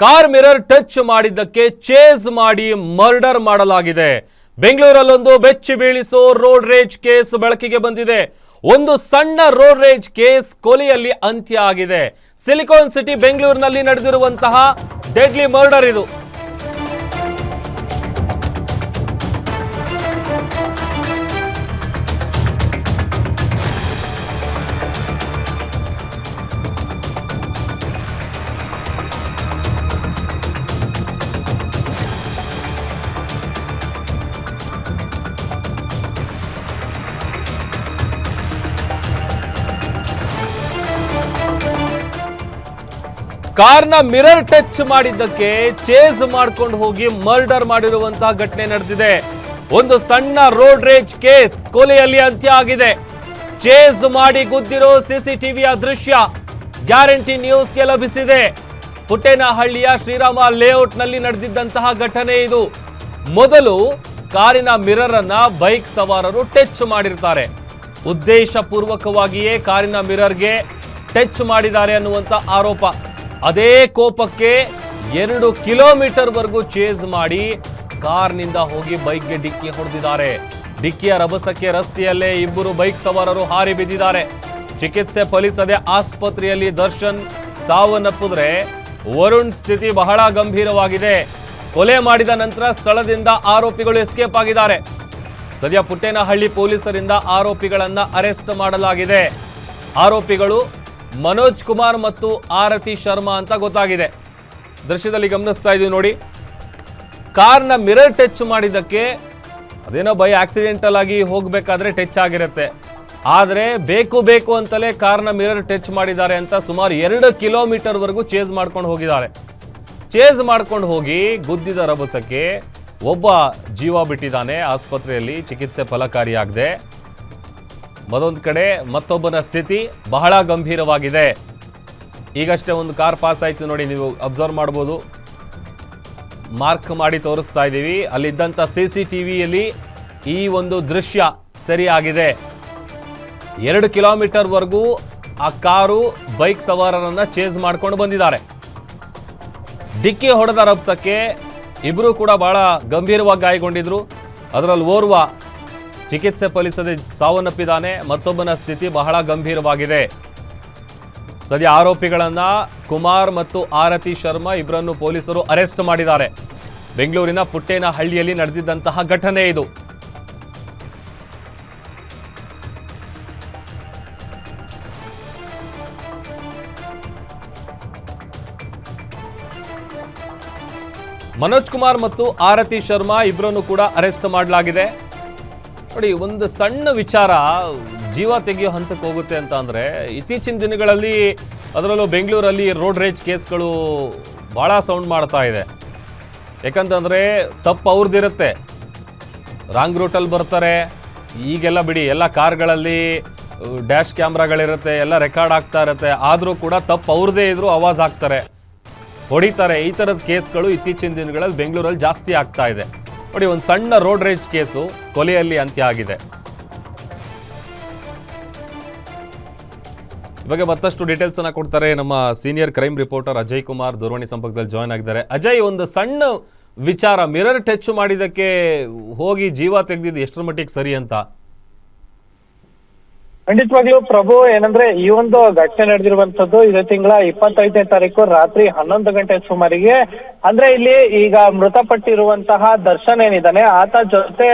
Car mirror touch ಮಾಡಿದ್ದಕ್ಕೆ chase ಮಾಡಿ murder ಮಾಡಲಾಗಿದೆ. ಬೆಂಗಳೂರಲ್ಲೊಂದು ಬೆಚ್ಚಿ ಬೀಳಿಸೋ ರೋಡ್ ರೇಜ್ ಕೇಸ್ ಬೆಳಕಿಗೆ ಬಂದಿದೆ. ಒಂದು ಸಣ್ಣ ರೋಡ್ ರೇಜ್ ಕೇಸ್ ಕೊಲೆಯಲ್ಲಿ ಅಂತ್ಯ ಆಗಿದೆ. ಸಿಲಿಕಾನ್ ಸಿಟಿ ಬೆಂಗಳೂರಿನಲ್ಲಿ ನಡೆದಿರುವಂತಹ ಡೆಡ್ಲಿ ಮರ್ಡರ್ ಇದು. ಕಾರ್ನ ಮಿರರ್ ಟಚ್ ಮಾಡಿದ್ದಕ್ಕೆ ಚೇಸ್ ಮಾಡ್ಕೊಂಡು ಹೋಗಿ ಮರ್ಡರ್ ಮಾಡಿರುವಂತಹ ಘಟನೆ ನಡೆದಿದೆ. ಒಂದು ಸಣ್ಣ ರೋಡ್ ರೇಜ್ ಕೇಸ್ ಕೊಲೆಯಲ್ಲಿ ಅಂತ್ಯ ಆಗಿದೆ. ಚೇಸ್ ಮಾಡಿ ಗುದ್ದಿರೋ ಸಿಸಿಟಿವಿಯ ದೃಶ್ಯ ಗ್ಯಾರಂಟಿ ನ್ಯೂಸ್ಗೆ ಲಭಿಸಿದೆ. ಪುಟ್ಟೇನಹಳ್ಳಿಯ ಶ್ರೀರಾಮ ಲೇಔಟ್ ನಲ್ಲಿ ನಡೆದಿದ್ದಂತಹ ಘಟನೆ ಇದು. ಮೊದಲು ಕಾರಿನ ಮಿರರ್ ಅನ್ನ ಬೈಕ್ ಸವಾರರು ಟಚ್ ಮಾಡಿರ್ತಾರೆ. ಉದ್ದೇಶ ಪೂರ್ವಕವಾಗಿಯೇ ಕಾರಿನ ಮಿರರ್ಗೆ ಟಚ್ ಮಾಡಿದ್ದಾರೆ ಅನ್ನುವಂತ ಆರೋಪ. ಅದೇ ಕೋಪಕ್ಕೆ 2 ಕಿಲೋಮೀಟರ್ ವರೆಗೂ ಚೇಸ್ ಮಾಡಿ ಕಾರ್ನಿಂದ ಹೋಗಿ ಬೈಕ್ಗೆ ಡಿಕ್ಕಿ ಹೊಡೆದಿದ್ದಾರೆ. ಡಿಕ್ಕಿಯ ರಭಸಕ್ಕೆ ರಸ್ತೆಯಲ್ಲೇ ಇಬ್ಬರು ಬೈಕ್ ಸವಾರರು ಹಾರಿ ಬಿದ್ದಿದ್ದಾರೆ. ಚಿಕಿತ್ಸೆ ಫಲಿಸದೆ ಆಸ್ಪತ್ರೆಯಲ್ಲಿ ದರ್ಶನ್ ಸಾವನ್ನಪ್ಪಿದ್ರೆ ವರುಣ್ ಸ್ಥಿತಿ ಬಹಳ ಗಂಭೀರವಾಗಿದೆ. ಕೊಲೆ ಮಾಡಿದ ನಂತರ ಸ್ಥಳದಿಂದ ಆರೋಪಿಗಳು ಎಸ್ಕೇಪ್ ಆಗಿದ್ದಾರೆ. ಸದ್ಯ ಪುಟ್ಟೇನಹಳ್ಳಿ ಪೊಲೀಸರಿಂದ ಆರೋಪಿಗಳನ್ನ ಅರೆಸ್ಟ್ ಮಾಡಲಾಗಿದೆ. ಆರೋಪಿಗಳು ಮನೋಜ್ ಕುಮಾರ್ ಮತ್ತು ಆರತಿ ಶರ್ಮಾ ಅಂತ ಗೊತ್ತಾಗಿದೆ. ದೃಶ್ಯದಲ್ಲಿ ಗಮನಿಸ್ತಾ ಇದೀವಿ ನೋಡಿ. ಕಾರ್ನ ಮಿರರ್ ಟಚ್ ಮಾಡಿದ್ದಕ್ಕೆ ಅದೇನೋ ಬೈ ಆಕ್ಸಿಡೆಂಟಲ್ ಆಗಿ ಹೋಗ್ಬೇಕಾದ್ರೆ ಟಚ್ ಆಗಿರುತ್ತೆ. ಆದರೆ ಬೇಕು ಅಂತಲೇ ಕಾರ್ನ ಮಿರರ್ ಟಚ್ ಮಾಡಿದ್ದಾರೆ ಅಂತ ಸುಮಾರು 2 ಕಿಲೋಮೀಟರ್ ವರೆಗೂ ಚೇಸ್ ಮಾಡ್ಕೊಂಡು ಹೋಗಿದ್ದಾರೆ. ಚೇಸ್ ಮಾಡ್ಕೊಂಡು ಹೋಗಿ ಗುದ್ದಿದ ರಭಸಕ್ಕೆ ಒಬ್ಬ ಜೀವ ಬಿಟ್ಟಿದ್ದಾನೆ. ಆಸ್ಪತ್ರೆಯಲ್ಲಿ ಚಿಕಿತ್ಸೆ ಫಲಕಾರಿಯಾಗದೆ ಮತ್ತೊಂದು ಕಡೆ ಮತ್ತೊಬ್ಬನ ಸ್ಥಿತಿ ಬಹಳ ಗಂಭೀರವಾಗಿದೆ. ಈಗಷ್ಟೇ ಒಂದು ಕಾರ್ ಪಾಸ್ ಆಯ್ತು ನೋಡಿ, ನೀವು ಅಬ್ಸರ್ವ್ ಮಾಡ್ಬೋದು. ಮಾರ್ಕ್ ಮಾಡಿ ತೋರಿಸ್ತಾ ಇದ್ದೀವಿ. ಅಲ್ಲಿದ್ದಂಥ CCTVಯಲ್ಲಿ ಈ ಒಂದು ದೃಶ್ಯ ಸರಿಯಾಗಿದೆ. 2 ಕಿಲೋಮೀಟರ್ ವರೆಗೂ ಆ ಕಾರು ಬೈಕ್ ಸವಾರರನ್ನ ಚೇಸ್ ಮಾಡ್ಕೊಂಡು ಬಂದಿದ್ದಾರೆ. ಡಿಕ್ಕಿ ಹೊಡೆದ ರಭಸಕ್ಕೆ ಇಬ್ಬರು ಕೂಡ ಬಹಳ ಗಂಭೀರವಾಗಿ ಗಾಯಗೊಂಡಿದ್ರು. ಅದರಲ್ಲಿ ಓರ್ವ ಚಿಕಿತ್ಸೆ ಫಲಿಸದೆ ಸಾವನ್ನಪ್ಪಿದ್ದಾನೆ. ಮತ್ತೊಬ್ಬನ ಸ್ಥಿತಿ ಬಹಳ ಗಂಭೀರವಾಗಿದೆ. ಸದ್ಯ ಆರೋಪಿಗಳನ್ನ ಕುಮಾರ್ ಮತ್ತು ಆರತಿ ಶರ್ಮಾ ಇಬ್ಬರನ್ನು ಪೊಲೀಸರು ಅರೆಸ್ಟ್ ಮಾಡಿದ್ದಾರೆ. ಬೆಂಗಳೂರಿನ ಪುಟ್ಟೇನಹಳ್ಳಿಯಲ್ಲಿ ನಡೆದಿದ್ದಂತಹ ಘಟನೆ ಇದು. ಮನೋಜ್ ಕುಮಾರ್ ಮತ್ತು ಆರತಿ ಶರ್ಮಾ ಇಬ್ಬರನ್ನು ಕೂಡ ಅರೆಸ್ಟ್ ಮಾಡಲಾಗಿದೆ. ನೋಡಿ, ಒಂದು ಸಣ್ಣ ವಿಚಾರ ಜೀವ ತೆಗೆಯೋ ಹಂತಕ್ಕೆ ಹೋಗುತ್ತೆ ಅಂತ ಅಂದರೆ, ಇತ್ತೀಚಿನ ದಿನಗಳಲ್ಲಿ ಅದರಲ್ಲೂ ಬೆಂಗಳೂರಲ್ಲಿ ರೋಡ್ ರೇಜ್ ಕೇಸ್ಗಳು ಭಾಳ ಸೌಂಡ್ ಮಾಡ್ತಾ ಇದೆ. ಯಾಕಂತಂದರೆ ತಪ್ಪು ಅವ್ರದ್ದಿರುತ್ತೆ, ರಾಂಗ್ ರೂಟಲ್ಲಿ ಬರ್ತಾರೆ. ಈಗೆಲ್ಲ ಬಿಡಿ, ಎಲ್ಲ ಕಾರ್ಗಳಲ್ಲಿ ಡ್ಯಾಶ್ ಕ್ಯಾಮ್ರಾಗಳಿರುತ್ತೆ, ಎಲ್ಲ ರೆಕಾರ್ಡ್ ಆಗ್ತಾ ಇರುತ್ತೆ. ಆದರೂ ಕೂಡ ತಪ್ಪು ಅವ್ರದ್ದೇ ಇದ್ರೂ ಆವಾಜ್ ಹಾಕ್ತಾರೆ, ಹೊಡಿತಾರೆ. ಈ ಥರದ ಕೇಸ್ಗಳು ಇತ್ತೀಚಿನ ದಿನಗಳಲ್ಲಿ ಬೆಂಗಳೂರಲ್ಲಿ ಜಾಸ್ತಿ ಆಗ್ತಾ ಇದೆ. ನೋಡಿ, ಒಂದು ಸಣ್ಣ ರೋಡ್ ರೇಜ್ ಕೇಸು ಕೊಲೆಯಲ್ಲಿ ಅಂತ್ಯ ಆಗಿದೆ. ಇವಾಗ ಮತ್ತಷ್ಟು ಡೀಟೇಲ್ಸ್ ಅನ್ನ ಕೊಡ್ತಾರೆ ನಮ್ಮ senior crime reporter Ajay Kumar. ದೂರವಾಣಿ ಸಂಪರ್ಕದಲ್ಲಿ ಜಾಯ್ನ್ ಆಗಿದ್ದಾರೆ. ಅಜಯ್, ಒಂದು ಸಣ್ಣ ವಿಚಾರ, ಮಿರರ್ ಟಚ್ ಮಾಡಿದಕ್ಕೆ ಹೋಗಿ ಜೀವ ತೆಗೆದಿದ್ದು ಎಷ್ಟರ ಮಟ್ಟಿಗೆ ಸರಿ ಅಂತ? ಖಂಡಿತವಾಗ್ಲೂ ಪ್ರಭು, ಏನಂದ್ರೆ ಈ ಒಂದು ಘಟನೆ ನಡೆದಿರುವಂತದ್ದು ಇದೇ ತಿಂಗಳ 25ನೇ ತಾರೀಕು ರಾತ್ರಿ 11 ಗಂಟೆ ಸುಮಾರಿಗೆ. ಅಂದ್ರೆ ಇಲ್ಲಿ ಈಗ ಮೃತಪಟ್ಟಿರುವಂತಹ ದರ್ಶನ್ ಏನಿದ್ದಾನೆ, ಆತ ಜೊತೆ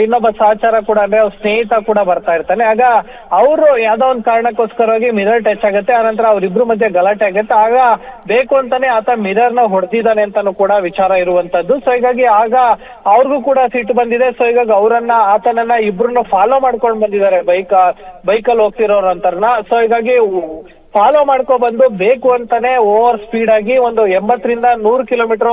ಇನ್ನೊಬ್ಬ ಸಹಚಾರ ಕೂಡ, ಅಂದ್ರೆ ಅವ್ರ ಸ್ನೇಹಿತ ಕೂಡ ಬರ್ತಾ ಇರ್ತಾನೆ. ಆಗ ಅವರು ಯಾವ್ದೋ ಒಂದು ಕಾರಣಕ್ಕೋಸ್ಕರವಾಗಿ ಮಿರರ್ ಟಚ್ ಆಗುತ್ತೆ. ಆನಂತರ ಅವ್ರಿಬ್ರು ಮಧ್ಯೆ ಗಲಾಟೆ ಆಗುತ್ತೆ. ಆಗ ಬೇಕು ಅಂತಾನೆ ಆತ ಮಿರರ್ ನ ಹೊಡೆದಿದ್ದಾನೆ ಅಂತಾನು ಕೂಡ ವಿಚಾರ ಇರುವಂತದ್ದು. ಸೊ ಹೀಗಾಗಿ ಆಗ ಅವ್ರಿಗೂ ಕೂಡ ಸಿಟ್ಟು ಬಂದಿದೆ. ಸೊ ಹೀಗಾಗಿ ಆತನನ್ನ ಇಬ್ರನ್ನ ಫಾಲೋ ಮಾಡ್ಕೊಂಡು ಬಂದಿದ್ದಾರೆ ಬೈಕಲ್ಲಿ ಹೋಗ್ತಿರೋರು ಅಂತಾರನ್ನ. ಸೊ ಹೀಗಾಗಿ ಫಾಲೋ ಮಾಡ್ಕೊ ಬಂದು ಬೇಕು ಅಂತಾನೆ ಓವರ್ ಸ್ಪೀಡ್ ಆಗಿ ಒಂದು 80ರಿಂದ 100 ಕಿಲೋಮೀಟರ್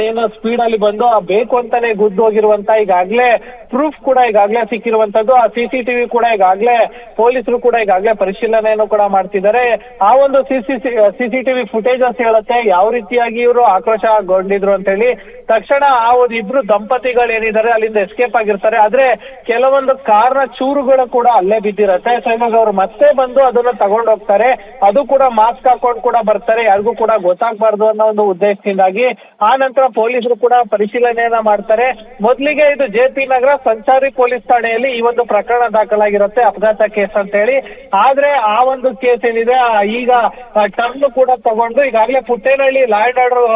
ಏನೋ ಸ್ಪೀಡ್ ಅಲ್ಲಿ ಬಂದು ಬೇಕು ಅಂತಾನೆ ಗುದ್ದು ಹೋಗಿರುವಂತ ಈಗಾಗ್ಲೇ ಪ್ರೂಫ್ ಕೂಡ ಈಗಾಗ್ಲೇ ಸಿಕ್ಕಿರುವಂತದ್ದು. ಆ CCTV ಕೂಡ ಈಗಾಗ್ಲೇ ಪೊಲೀಸರು ಕೂಡ ಈಗಾಗ್ಲೇ ಪರಿಶೀಲನೆಯನ್ನು ಕೂಡ ಮಾಡ್ತಿದ್ದಾರೆ. ಆ ಒಂದು CCTV ಫುಟೇಜಸ್ ಹೇಳುತ್ತೆ ಯಾವ ರೀತಿಯಾಗಿ ಇವರು ಆಕ್ರೋಶಗೊಂಡಿದ್ರು ಅಂತ ಹೇಳಿ. ತಕ್ಷಣ ಆ ಒಂದು ಇಬ್ರು ದಂಪತಿಗಳು ಏನಿದ್ದಾರೆ ಅಲ್ಲಿಂದ ಎಸ್ಕೇಪ್ ಆಗಿರ್ತಾರೆ. ಆದ್ರೆ ಕೆಲವೊಂದು ಕಾರ್ನ ಚೂರುಗಳು ಕೂಡ ಅಲ್ಲೇ ಬಿದ್ದಿರತ್ತೆ. ಸೊ ಇವಾಗ ಅವ್ರು ಮತ್ತೆ ಬಂದು ಅದನ್ನ ತಗೊಂಡೋಗ್ತಾರೆ. ಅದು ಕೂಡ ಮಾಸ್ಕ್ ಹಾಕೊಂಡು ಕೂಡ ಬರ್ತಾರೆ, ಯಾರಿಗೂ ಕೂಡ ಗೊತ್ತಾಗಬಾರ್ದು ಅನ್ನೋ ಒಂದು ಉದ್ದೇಶದಿಂದಾಗಿ ಆ ನಂತರ ಪೊಲೀಸರು ಕೂಡ ಪರಿಶೀಲನೆಯನ್ನ ಮಾಡ್ತಾರೆ. ಮೊದಲಿಗೆ ಇದು ಜೆ.ಪಿ. ನಗರ ಸಂಚಾರಿ ಪೊಲೀಸ್ ಠಾಣೆಯಲ್ಲಿ ಈ ಒಂದು ಪ್ರಕರಣ ದಾಖಲಾಗಿರುತ್ತೆ, ಅಪಘಾತ ಕೇಸ್ ಅಂತ ಹೇಳಿ. ಆದ್ರೆ ಆ ಒಂದು ಕೇಸ್ ಏನಿದೆ ಈಗ ಟರ್ನ್ ಕೂಡ ತಗೊಂಡು ಈಗಾಗಲೇ Puttenahalli law and order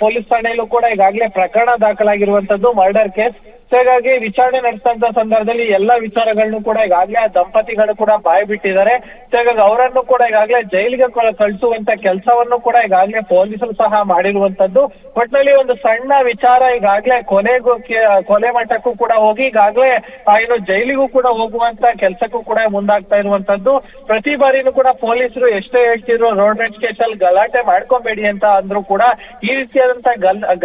police ಠಾಣೆಯಲ್ಲೂ ಕೂಡ ಈಗಾಗಲೇ ಪ್ರಕರಣ ದಾಖಲಾಗಿರುವಂತದ್ದು ಮರ್ಡರ್ ಕೇಸ್. ಸೊ ಹೀಗಾಗಿ ವಿಚಾರಣೆ ನಡೆಸಿದಂತ ಸಂದರ್ಭದಲ್ಲಿ ಎಲ್ಲಾ ವಿಚಾರಗಳನ್ನು ಕೂಡ ಈಗಾಗಲೇ ಆ ದಂಪತಿಗಳು ಕೂಡ ಬಾಯಿ ಬಿಟ್ಟಿದ್ದಾರೆ. ಸೊ ಹೀಗಾಗಿ ಅವರನ್ನು ಕೂಡ ಈಗಾಗಲೇ ಜೈಲಿಗೆ ಕಳಿಸುವಂತ ಕೆಲಸವನ್ನು ಕೂಡ ಈಗಾಗಲೇ ಪೊಲೀಸರು ಸಹ ಮಾಡಿರುವಂತದ್ದು. ಒಟ್ಟಿನಲ್ಲಿ ಒಂದು ಸಣ್ಣ ವಿಚಾರ ಈಗಾಗಲೇ ಕೊಲೆ ಮಟ್ಟಕ್ಕೂ ಕೂಡ ಹೋಗಿ ಈಗಾಗಲೇ ಏನು ಜೈಲಿಗೂ ಕೂಡ ಹೋಗುವಂತ ಕೆಲಸಕ್ಕೂ ಕೂಡ ಮುಂದಾಗ್ತಾ ಇರುವಂತದ್ದು. ಪ್ರತಿ ಬಾರಿನೂ ಕೂಡ ಪೊಲೀಸರು ಎಷ್ಟೇ ಹೇಳ್ತಿದ್ರು ರೋಡ್ ರೇಜ್ ಕೇಸಲ್ಲಿ ಗಲಾಟೆ ಮಾಡ್ಕೊಬೇಡಿ ಅಂತ ಅಂದ್ರೂ ಕೂಡ ಈ ರೀತಿಯಾದಂತ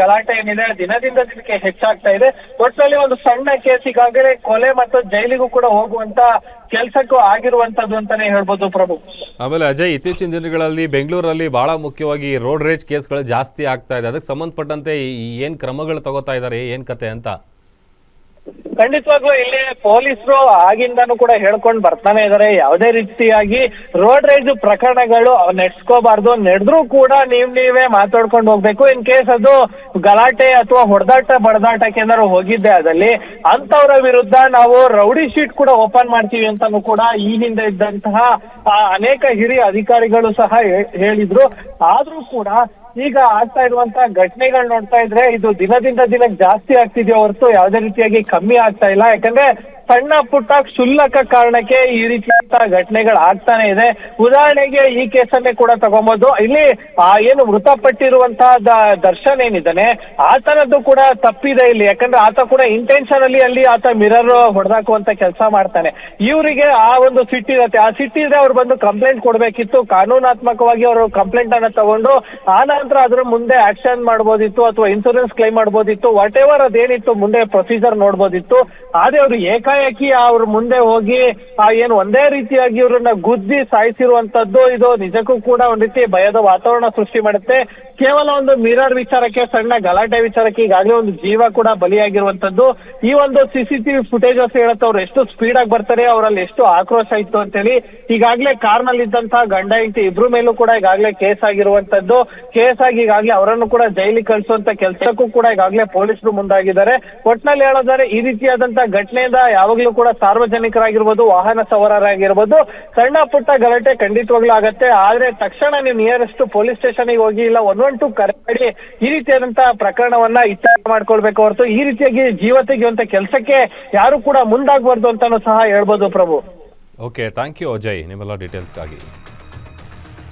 ಗಲಾಟೆ ಏನಿದೆ ದಿನದಿಂದ ದಿನಕ್ಕೆ ಹೆಚ್ಚಾಗ್ತಾ ಇದೆ. ಒಟ್ಟಿನಲ್ಲಿ ಒಂದು ಸಣ್ಣ ಕೇಸ್ ಈಗಾಗಲೇ ಕೊಲೆ ಮತ್ತು ಜೈಲಿಗೂ ಕೂಡ ಹೋಗುವಂತ ಕೆಲಸಕ್ಕೂ ಆಗಿರುವಂತದ್ದು ಅಂತಾನೆ ಹೇಳ್ಬೋದು ಪ್ರಭು. ಆಮೇಲೆ ಅಜಯ್, ಇತ್ತೀಚಿನ ದಿನಗಳಲ್ಲಿ ಬೆಂಗಳೂರಲ್ಲಿ ಬಹಳ ಮುಖ್ಯವಾಗಿ ರೋಡ್ ರೇಜ್ ಕೇಸ್ಗಳು ಜಾಸ್ತಿ ಆಗ್ತಾ ಇದೆ. ಅದಕ್ಕೆ ಸಂಬಂಧಪಟ್ಟಂತೆ ಏನ್ ಕ್ರಮಗಳು ತಗೋತಾ ಇದ್ದಾರೆ, ಏನ್ ಕತೆ ಅಂತ? ಖಂಡಿತವಾಗ್ಲೂ ಇಲ್ಲಿ ಪೊಲೀಸರು ಆಗಿಂದಾನು ಕೂಡ ಹೇಳ್ಕೊಂಡು ಬರ್ತಾನೆ ಇದಾರೆ, ಯಾವುದೇ ರೀತಿಯಾಗಿ ರೋಡ್ ರೇಜ್ ಪ್ರಕರಣಗಳು ನಡೆಸ್ಕೋಬಾರ್ದು, ನಡೆದ್ರೂ ಕೂಡ ನೀವೇ ಮಾತಾಡ್ಕೊಂಡು ಹೋಗ್ಬೇಕು. ಇನ್ ಕೇಸ್ ಅದು ಗಲಾಟೆ ಅಥವಾ ಬಡದಾಟಕ್ಕೆ ಏನಾದ್ರು ಹೋಗಿದ್ದೆ ಅದಲ್ಲಿ ಅಂತವರ ವಿರುದ್ಧ ನಾವು ರೌಡಿ ಶೀಟ್ ಕೂಡ ಓಪನ್ ಮಾಡ್ತೀವಿ ಅಂತಾನು ಕೂಡ ಈ ಹಿಂದೆ ಇದ್ದಂತಹ ಅನೇಕ ಹಿರಿಯ ಅಧಿಕಾರಿಗಳು ಸಹ ಹೇಳಿದ್ರು. ಆದ್ರೂ ಕೂಡ ಈಗ ಆಗ್ತಾ ಇರುವಂತಹ ಘಟನೆಗಳು ನೋಡ್ತಾ ಇದ್ರೆ ಇದು ದಿನದಿಂದ ದಿನಕ್ಕೆ ಜಾಸ್ತಿ ಆಗ್ತಿದೆಯೋ ಹೊರತು ಯಾವುದೇ ರೀತಿಯಾಗಿ ಕಮ್ಮಿ ಆಗ್ತಾ ಇಲ್ಲ. ಯಾಕಂದ್ರೆ ಸಣ್ಣ ಪುಟ್ಟ ಕ್ಷುಲ್ಲಕ ಕಾರಣಕ್ಕೆ ಈ ರೀತಿಯಾದಂತಹ ಘಟನೆಗಳು ಆಗ್ತಾನೆ ಇದೆ. ಉದಾಹರಣೆಗೆ ಈ ಕೇಸನ್ನೇ ಕೂಡ ತಗೊಬಹುದು. ಇಲ್ಲಿ ಏನು ಮೃತಪಟ್ಟಿರುವಂತಹ ದರ್ಶನ್ ಏನಿದ್ದಾನೆ ಆತನದ್ದು ಕೂಡ ತಪ್ಪಿದೆ ಇಲ್ಲಿ. ಯಾಕಂದ್ರೆ ಆತ ಕೂಡ ಇಂಟೆನ್ಷನ್ ಅಲ್ಲಿ ಆತ ಮಿರರ್ ಹೊಡೆದಾಕುವಂತ ಕೆಲಸ ಮಾಡ್ತಾನೆ. ಇವರಿಗೆ ಆ ಒಂದು ಸಿಟ್ಟಿರುತ್ತೆ, ಆ ಸಿಟ್ಟಿದ್ರೆ ಅವ್ರು ಬಂದು ಕಂಪ್ಲೇಂಟ್ ಕೊಡ್ಬೇಕಿತ್ತು. ಕಾನೂನಾತ್ಮಕವಾಗಿ ಅವರು ಕಂಪ್ಲೇಂಟ್ ಅನ್ನ ತಗೊಂಡು ಆ ನಂತರ ಅದ್ರ ಮುಂದೆ ಆಕ್ಷನ್ ಮಾಡ್ಬೋದಿತ್ತು ಅಥವಾ ಇನ್ಸೂರೆನ್ಸ್ ಕ್ಲೈಮ್ ಮಾಡ್ಬೋದಿತ್ತು. ವಾಟ್ ಎವರ್ ಅದೇನಿತ್ತು ಮುಂದೆ ಪ್ರೊಸೀಜರ್ ನೋಡ್ಬೋದಿತ್ತು. ಆದ್ರೆ ಅವರು ಏಕಾಏಕಿ ಅವ್ರ ಮುಂದೆ ಹೋಗಿ ಏನು ಒಂದೇ ರೀತಿಯಾಗಿ ಇವ್ರನ್ನ ಗುದ್ದಿ ಸಾಯಿಸಿರುವಂತದ್ದು ಇದು ನಿಜಕ್ಕೂ ಕೂಡ ಒಂದ್ ರೀತಿ ಭಯದ ವಾತಾವರಣ ಸೃಷ್ಟಿ ಮಾಡುತ್ತೆ. ಕೇವಲ ಒಂದು ಮಿರರ್ ವಿಚಾರಕ್ಕೆ, ಸಣ್ಣ ಗಲಾಟೆ ವಿಚಾರಕ್ಕೆ ಈಗಾಗಲೇ ಒಂದು ಜೀವ ಕೂಡ ಬಲಿಯಾಗಿರುವಂತದ್ದು. ಈ ಒಂದು ಸಿಸಿಟಿವಿ ಫುಟೇಜಸ್ ಹೇಳುತ್ತೆ ಅವ್ರು ಎಷ್ಟು ಸ್ಪೀಡ್ ಆಗಿ ಬರ್ತಾರೆ, ಅವರಲ್ಲಿ ಎಷ್ಟು ಆಕ್ರೋಶ ಇತ್ತು ಅಂತೇಳಿ. ಈಗಾಗಲೇ ಕಾರ್ ನಲ್ಲಿ ಇದ್ದಂತಹ ಗಂಡ ಹೆಂಡತಿ ಇಬ್ರು ಮೇಲೂ ಕೂಡ ಈಗಾಗಲೇ ಕೇಸ್ ಆಗಿರುವಂತದ್ದು. ಕೇಸ್ ಆಗಿ ಈಗಾಗಲೇ ಅವರನ್ನು ಕೂಡ ಜೈಲಿಗೆ ಕಳಿಸುವಂತ ಕೆಲಸಕ್ಕೂ ಕೂಡ ಈಗಾಗಲೇ ಪೊಲೀಸರು ಮುಂದಾಗಿದ್ದಾರೆ. ಒಟ್ನಲ್ಲಿ ಹೇಳೋದಾದ್ರೆ ಈ ರೀತಿಯಾದಂತಹ ಘಟನೆಯಿಂದ ಯಾವಾಗ್ಲೂ ಕೂಡ ಸಾರ್ವಜನಿಕರಾಗಿರ್ಬೋದು, ವಾಹನ ಸವಾರರಾಗಿರ್ಬೋದು, ಸಣ್ಣ ಪುಟ್ಟ ಗಲಾಟೆ ಖಂಡಿತವಾಗ್ಲೂ ಆಗತ್ತೆ. ಆದ್ರೆ ತಕ್ಷಣ ನೀವು ನಿಯರೆಸ್ಟ್ ಪೊಲೀಸ್ ಸ್ಟೇಷನ್ಗೆ ಹೋಗಿ ಇಲ್ಲ 112 ಕರೆ ಮಾಡಿ ಈ ರೀತಿಯಾದಂತಹ ಪ್ರಕರಣವನ್ನ ಇತ್ಯರ್ಥ ಮಾಡ್ಕೊಳ್ಬೇಕು ಹೊರತು ಈ ರೀತಿಯಾಗಿ ಜೀವ ತೆಗೆಯುವಂತ ಕೆಲಸಕ್ಕೆ ಯಾರು ಕೂಡ ಮುಂದಾಗಬಾರ್ದು ಅಂತಾನು ಸಹ ಹೇಳ್ಬೋದು ಪ್ರಭು. ಓಕೆ, ಥ್ಯಾಂಕ್ ಯು ಅಜಯ್ ನಿಮ್ಮೆಲ್ಲ ಡೀಟೇಲ್ಸ್ಗಾಗಿ.